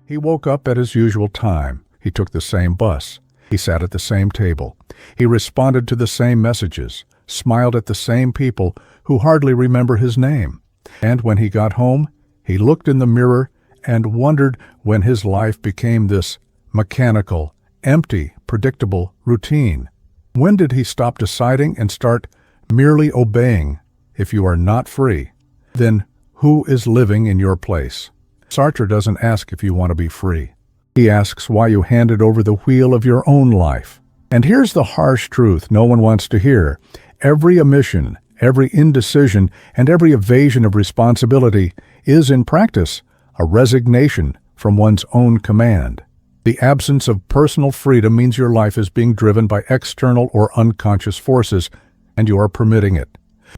He woke up at his usual time. He took the same bus. He sat at the same table. He responded to the same messages, smiled at the same people who hardly remember his name. And when he got home, he looked in the mirror and wondered when his life became this mechanical, empty, predictable routine. When did he stop deciding and start merely obeying? If you are not free, then who is living in your place? Sartre doesn't ask if you want to be free. He asks why you handed over the wheel of your own life. And here's the harsh truth no one wants to hear. Every omission, every indecision, and every evasion of responsibility is, in practice, a resignation from one's own command. The absence of personal freedom means your life is being driven by external or unconscious forces, and you are permitting it.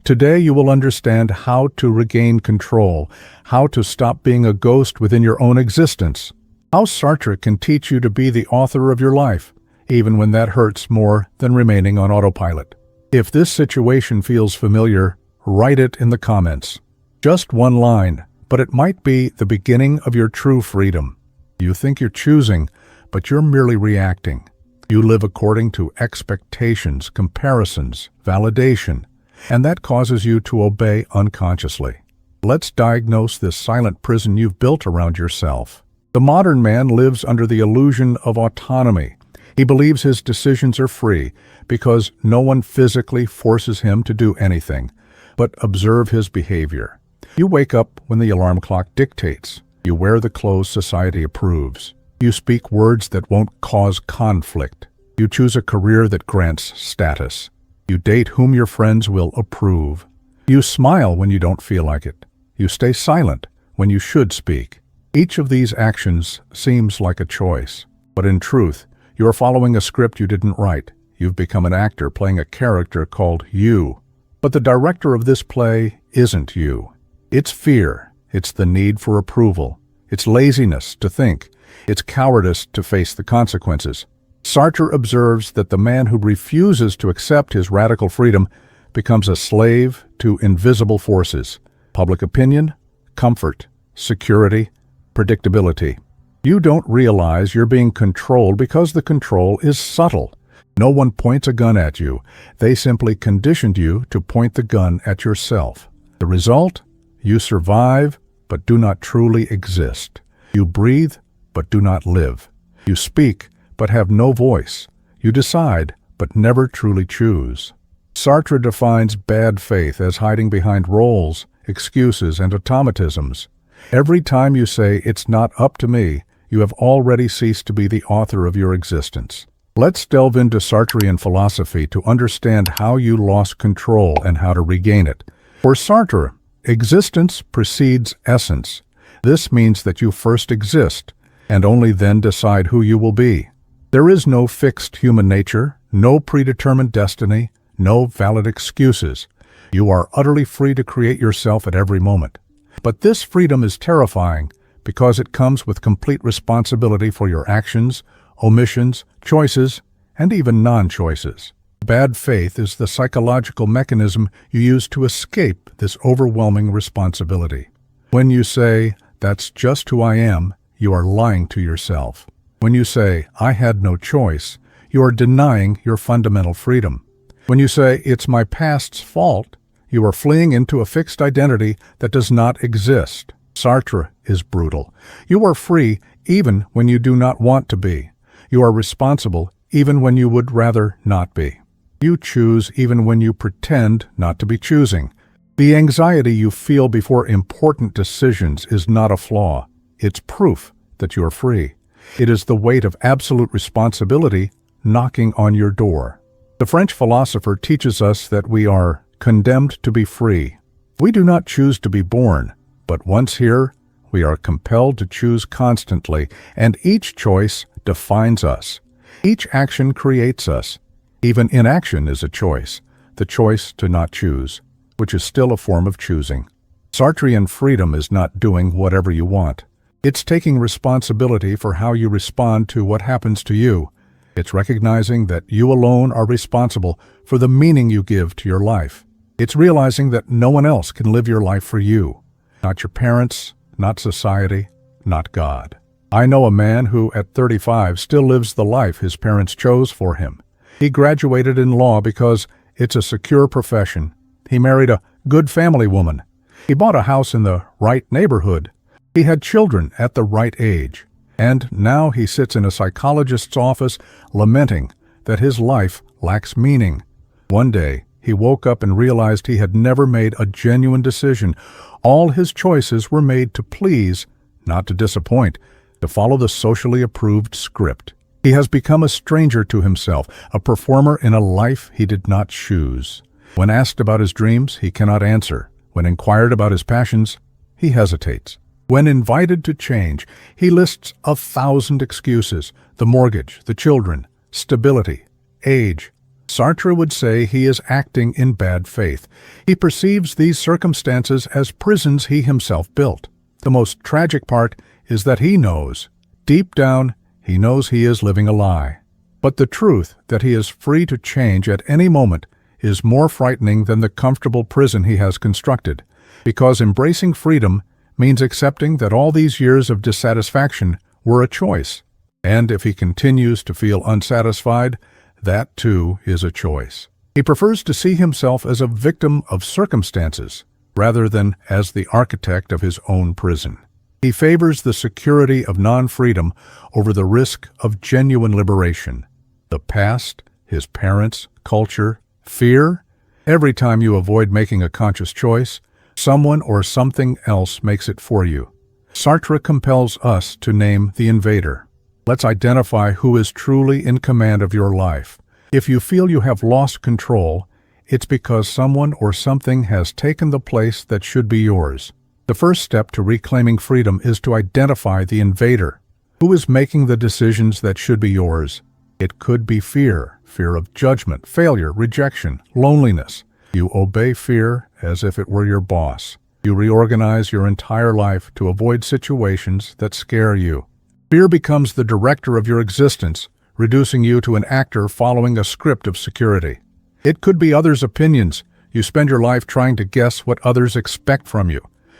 Today you will understand how to regain control, how to stop being a ghost within your own existence, how Sartre can teach you to be the author of your life, even when that hurts more than remaining on autopilot. If this situation feels familiar, write it in the comments. Just one line, but it might be the beginning of your true freedom. You think you're choosing, but you're merely reacting. You live according to expectations, comparisons, validation, and that causes you to obey unconsciously. Let's diagnose this silent prison you've built around yourself. The modern man lives under the illusion of autonomy. He believes his decisions are free because no one physically forces him to do anything. But observe his behavior. You wake up when the alarm clock dictates. You wear the clothes society approves. You speak words that won't cause conflict. You choose a career that grants status. You date whom your friends will approve. You smile when you don't feel like it. You stay silent when you should speak. Each of these actions seems like a choice, but in truth, you are following a script you didn't write. You've become an actor playing a character called you. But the director of this play isn't you. It's fear. It's the need for approval. It's laziness to think. It's cowardice to face the consequences. Sartre observes that the man who refuses to accept his radical freedom becomes a slave to invisible forces: public opinion, comfort, security, predictability. You don't realize you're being controlled because the control is subtle. No one points a gun at you. They simply conditioned you to point the gun at yourself. The result? You survive, but do not truly exist. You breathe, but do not live. You speak, but have no voice. You decide, but never truly choose. Sartre defines bad faith as hiding behind roles, excuses, and automatisms. Every time you say, "It's not up to me," you have already ceased to be the author of your existence. Let's delve into Sartrean philosophy to understand how you lost control and how to regain it. For Sartre, existence precedes essence. This means that you first exist, and only then decide who you will be. There is no fixed human nature, no predetermined destiny, no valid excuses. You are utterly free to create yourself at every moment. But this freedom is terrifying because it comes with complete responsibility for your actions, omissions, choices, and even non-choices. Bad faith is the psychological mechanism you use to escape this overwhelming responsibility. When you say, "That's just who I am," you are lying to yourself. When you say, "I had no choice," you are denying your fundamental freedom. When you say, "It's my past's fault," you are fleeing into a fixed identity that does not exist. Sartre is brutal. You are free even when you do not want to be. You are responsible even when you would rather not be. You choose even when you pretend not to be choosing. The anxiety you feel before important decisions is not a flaw. It's proof that you are free. It is the weight of absolute responsibility knocking on your door. The French philosopher teaches us that we are condemned to be free. We do not choose to be born, but once here, we are compelled to choose constantly, and each choice defines us. Each action creates us. Even inaction is a choice, the choice to not choose, which is still a form of choosing. Sartrean freedom is not doing whatever you want. It's taking responsibility for how you respond to what happens to you. It's recognizing that you alone are responsible for the meaning you give to your life. It's realizing that no one else can live your life for you. Not your parents, not society, not God. I know a man who, at 35, still lives the life his parents chose for him. He graduated in law because it's a secure profession. He married a good family woman. He bought a house in the right neighborhood. He had children at the right age. And now he sits in a psychologist's office lamenting that his life lacks meaning. One day, he woke up and realized he had never made a genuine decision. All his choices were made to please, not to disappoint, to follow the socially approved script. He has become a stranger to himself, a performer in a life he did not choose. When asked about his dreams, he cannot answer. When inquired about his passions, he hesitates. When invited to change, he lists 1,000 excuses: the mortgage, the children, stability, age. Sartre would say he is acting in bad faith. He perceives these circumstances as prisons he himself built. The most tragic part is that he knows, deep down, he knows he is living a lie. But the truth that he is free to change at any moment is more frightening than the comfortable prison he has constructed, because embracing freedom means accepting that all these years of dissatisfaction were a choice. And if he continues to feel unsatisfied, that too is a choice. He prefers to see himself as a victim of circumstances, rather than as the architect of his own prison. He favors the security of non-freedom over the risk of genuine liberation. The past, his parents, culture, fear. Every time you avoid making a conscious choice, someone or something else makes it for you. Sartre compels us to name the invader. Let's identify who is truly in command of your life. If you feel you have lost control, it's because someone or something has taken the place that should be yours. The first step to reclaiming freedom is to identify the invader. Who is making the decisions that should be yours? It could be fear of judgment, failure, rejection, loneliness. You obey fear as if it were your boss. You reorganize your entire life to avoid situations that scare you. Fear becomes the director of your existence, reducing you to an actor following a script of security. It could be others' opinions. You spend your life trying to guess what others expect from you.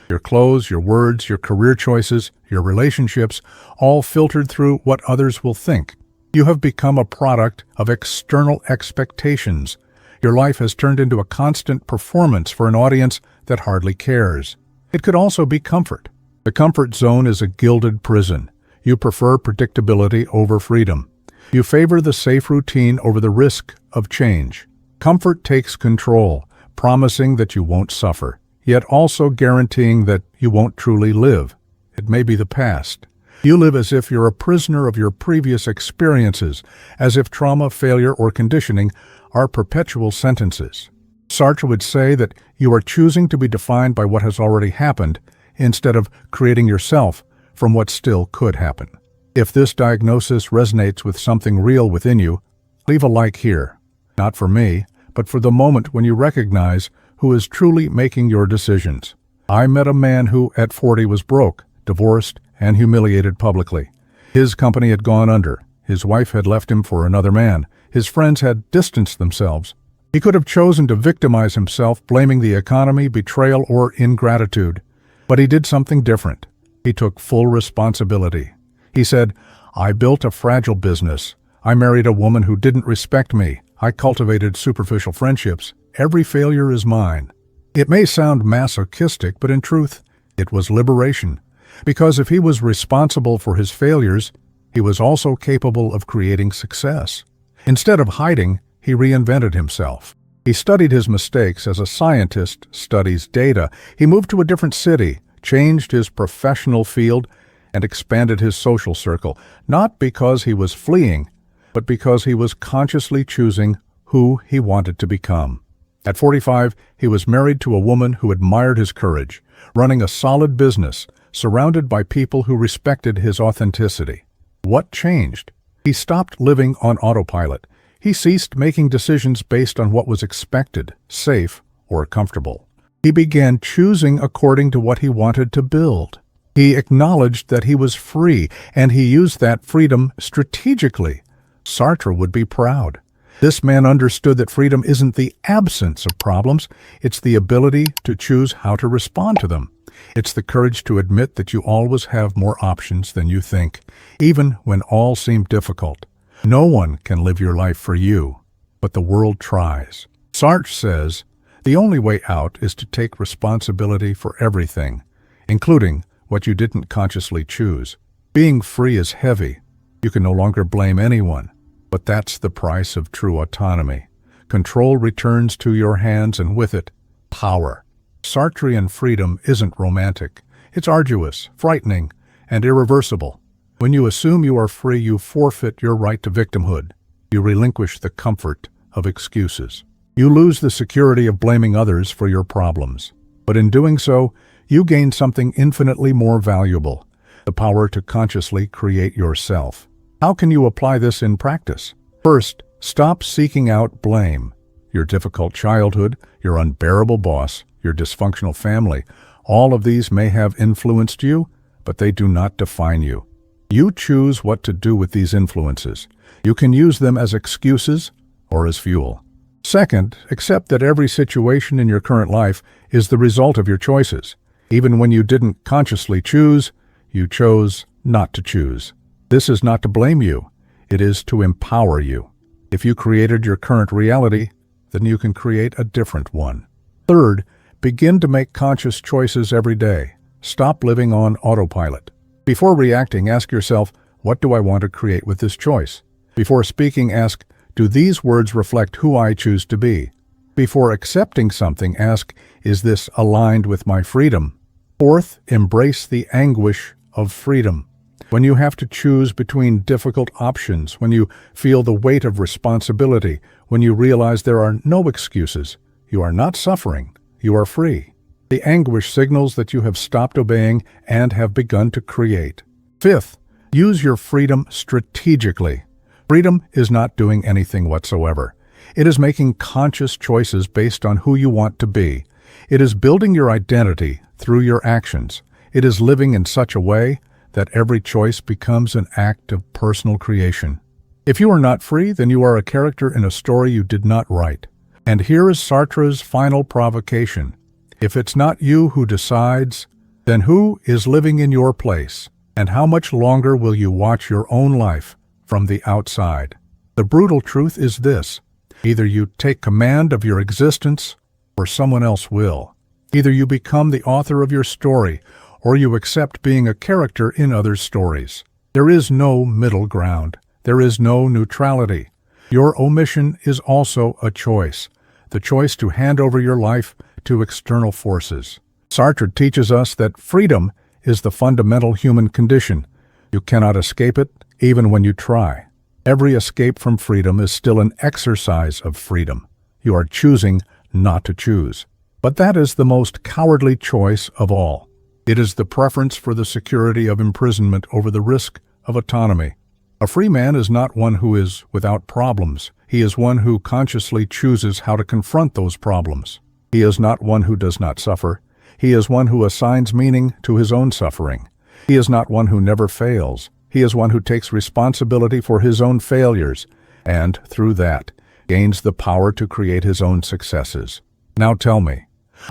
Your clothes, your words, your career choices, your relationships, all filtered through what others will think. You have become a product of external expectations. Your life has turned into a constant performance for an audience that hardly cares. It could also be comfort. The comfort zone is a gilded prison. You prefer predictability over freedom. You favor the safe routine over the risk of change. Comfort takes control, promising that you won't suffer, yet also guaranteeing that you won't truly live. It may be the past. You live as if you're a prisoner of your previous experiences, as if trauma, failure, or conditioning are perpetual sentences. Sartre would say that you are choosing to be defined by what has already happened, instead of creating yourself from what still could happen. If this diagnosis resonates with something real within you, leave a like here. Not for me, but for the moment when you recognize who is truly making your decisions. I met a man who, at 40, was broke, divorced, and humiliated publicly. His company had gone under. His wife had left him for another man. His friends had distanced themselves. He could have chosen to victimize himself, blaming the economy, betrayal, or ingratitude. But he did something different. He took full responsibility. He said, "I built a fragile business. I married a woman who didn't respect me. I cultivated superficial friendships. Every failure is mine." It may sound masochistic, but in truth, it was liberation. Because if he was responsible for his failures, he was also capable of creating success. Instead of hiding, he reinvented himself. He studied his mistakes as a scientist studies data. He moved to a different city, changed his professional field, and expanded his social circle, not because he was fleeing, but because he was consciously choosing who he wanted to become. At 45, he was married to a woman who admired his courage, running a solid business, surrounded by people who respected his authenticity. What changed? He stopped living on autopilot. He ceased making decisions based on what was expected, safe, or comfortable. He began choosing according to what he wanted to build. He acknowledged that he was free, and he used that freedom strategically. Sartre would be proud. This man understood that freedom isn't the absence of problems, it's the ability to choose how to respond to them. It's the courage to admit that you always have more options than you think, even when all seem difficult. No one can live your life for you, but the world tries. Sartre says, the only way out is to take responsibility for everything, including what you didn't consciously choose. Being free is heavy. You can no longer blame anyone, but that's the price of true autonomy. Control returns to your hands, and with it, power. Sartrean freedom isn't romantic. It's arduous, frightening, and irreversible. When you assume you are free, you forfeit your right to victimhood. You relinquish the comfort of excuses. You lose the security of blaming others for your problems. But in doing so, you gain something infinitely more valuable, the power to consciously create yourself. How can you apply this in practice? First, stop seeking out blame. Your difficult childhood, your unbearable boss, your dysfunctional family, all of these may have influenced you, but they do not define you. You choose what to do with these influences. You can use them as excuses or as fuel. Second, accept that every situation in your current life is the result of your choices. Even when you didn't consciously choose, you chose not to choose. This is not to blame you. It is to empower you. If you created your current reality, then you can create a different one. Third, begin to make conscious choices every day. Stop living on autopilot. Before reacting, ask yourself, what do I want to create with this choice? Before speaking, ask, do these words reflect who I choose to be? Before accepting something, ask, is this aligned with my freedom? Fourth, embrace the anguish of freedom. When you have to choose between difficult options, when you feel the weight of responsibility, when you realize there are no excuses, you are not suffering, you are free. The anguish signals that you have stopped obeying and have begun to create. Fifth, use your freedom strategically. Freedom is not doing anything whatsoever. It is making conscious choices based on who you want to be. It is building your identity through your actions. It is living in such a way that every choice becomes an act of personal creation. If you are not free, then you are a character in a story you did not write. And here is Sartre's final provocation. If it's not you who decides, then who is living in your place? And how much longer will you watch your own life from the outside? The brutal truth is this: either you take command of your existence or someone else will. Either you become the author of your story or you accept being a character in others' stories. There is no middle ground. There is no neutrality. Your omission is also a choice, the choice to hand over your life to external forces. Sartre teaches us that freedom is the fundamental human condition. You cannot escape it, even when you try. Every escape from freedom is still an exercise of freedom. You are choosing not to choose. But that is the most cowardly choice of all. It is the preference for the security of imprisonment over the risk of autonomy. A free man is not one who is without problems. He is one who consciously chooses how to confront those problems. He is not one who does not suffer. He is one who assigns meaning to his own suffering. He is not one who never fails. He is one who takes responsibility for his own failures, and, through that, gains the power to create his own successes. Now tell me,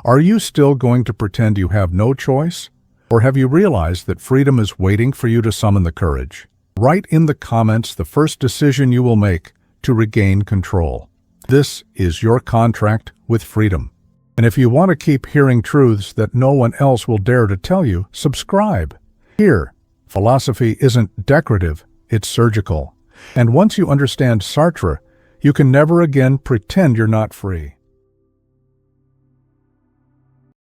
are you still going to pretend you have no choice? Or have you realized that freedom is waiting for you to summon the courage? Write in the comments the first decision you will make to regain control. This is your contract with freedom. And if you want to keep hearing truths that no one else will dare to tell you, subscribe. Here, philosophy isn't decorative, it's surgical. And once you understand Sartre, you can never again pretend you're not free.